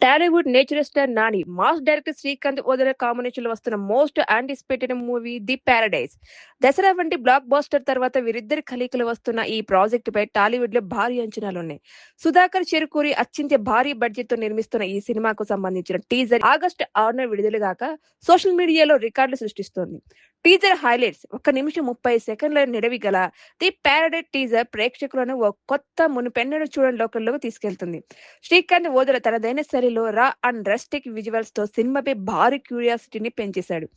Tollywood natural star Nani, mass director Srikanth Odela కాంబినేషన్‌లో వస్తున్న most anticipated movie 'the paradise'. Dasara వంటి బ్లాక్ బస్టర్ తర్వాత వీరిద్దరి కలయికలో వస్తున్న ఈ ప్రాజెక్టుపై టాలీవుడ్‌లో భారీ అంచనాలున్నాయి. సుధాకర్ చెరుకూరి అత్యంత భారీ బడ్జెట్‌తో నిర్మిస్తున్న ఈ సినిమాకు సంబంధించిన టీజర్ ఆగస్టు 6న విడుదలగాక సోషల్ మీడియాలో రికార్డులు సృష్టిస్తోంది. టీజర్ హైలైట్స్: 1 నిమిషం 30 సెకన్ల నిడివి గల 'ది పారడైజ్' టీజర్ ప్రేక్షకులను ఓ కొత్త మునుపెన్నడూ చూడని లోకంలోకి తీసుకెళ్తుంది. శ్రీకాంత్ ఓదెల తనదైన శైలిలో రా అండ్ రస్టిక్ విజువల్స్ తో సినిమాపై భారీ క్యూరియాసిటీని పెంచేశాడు.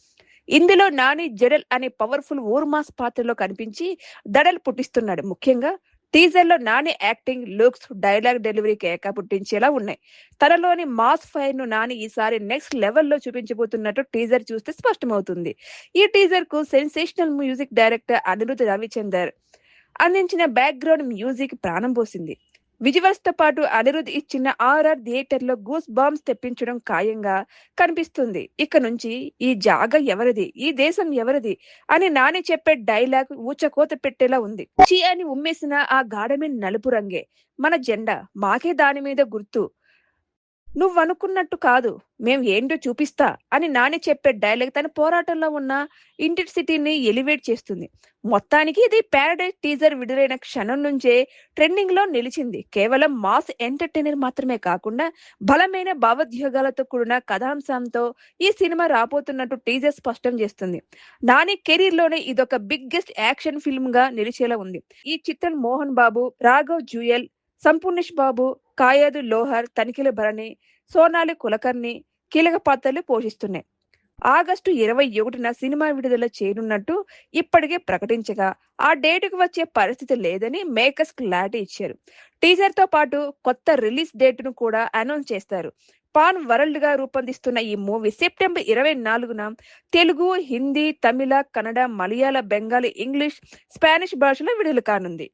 ఇందులో నాని జడల్ అనే పవర్ఫుల్ ఊర్మాస్ పాత్రలో కనిపించి దడలు పుట్టిస్తున్నాడు. ముఖ్యంగా టీజర్ లో Nani acting, looks, dialogue delivery కేక పుట్టించేలా ఉన్నాయి. తనలోని మాస్ ఫైర్ ను నాని ఈసారి నెక్స్ట్ లెవెల్లో చూపించబోతున్నట్టు టీజర్ చూస్తే స్పష్టమవుతుంది. ఈ టీజర్ కు sensational music director Anirudh Ravichander అందించిన బ్యాక్గ్రౌండ్ మ్యూజిక్ ప్రాణం పోసింది. విజువల్స్ తో పాటు అనిరుద్ ఇచ్చిన ఆర్ఆర్ థియేటర్ లో గూస్ బాంబ్స్ తెప్పించడం ఖాయంగా కనిపిస్తుంది. ఇక నుంచి ఈ జాగ ఎవరిది, ఈ దేశం ఎవరిది అని నాని చెప్పే డైలాగ్ ఊచకోత పెట్టేలా ఉంది. చీ అని ఉమ్మేసిన ఆ గాఢమైన నలుపు రంగే మన జెండా, మాకే దాని మీద గుర్తు, నువ్వనుకున్నట్టు కాదు, మేం ఏంటో చూపిస్తా అని నాని చెప్పే డైలాగ్ తన పోరాటంలో ఉన్న ఇంటెన్సిటీని ఎలివేట్ చేస్తుంది. మొత్తానికి ఇది పారడైజ్ టీజర్ విడుదలైన క్షణం నుంచే ట్రెండింగ్ లో నిలిచింది. కేవలం మాస్ ఎంటర్టైనర్ మాత్రమే కాకుండా బలమైన భావోద్వేగాలతో కూడిన కథాంశంతో ఈ సినిమా రాబోతున్నట్టు టీజర్ స్పష్టం చేస్తుంది. నాని కెరీర్ లోనే ఇదొక బిగ్గెస్ట్ యాక్షన్ ఫిల్మ్ గా నిలిచేలా ఉంది. ఈ చిత్రం మోహన్ బాబు, రాఘవ్ జుయల్, సంపూర్ణేష్ బాబు, కాయాదు లోహర్, తనిఖీల భరణి, సోనాలి కులకర్ణి కీలక పాత్రలు పోషిస్తున్నాయి. ఆగస్టు 21న సినిమా విడుదల చేయనున్నట్టు ఇప్పటికే ప్రకటించగా ఆ డేటుకు వచ్చే పరిస్థితి లేదని మేకర్స్ క్లారిటీ ఇచ్చారు. టీజర్ తో పాటు కొత్త రిలీజ్ డేట్ ను కూడా అనౌన్స్ చేస్తారు. పాన్ వరల్డ్ గా రూపొందిస్తున్న ఈ మూవీ సెప్టెంబర్ 24న తెలుగు, హిందీ, తమిళ, కన్నడ, మలయాళ, బెంగాలీ, ఇంగ్లీష్, స్పానిష్ భాషలో విడుదల కానుంది.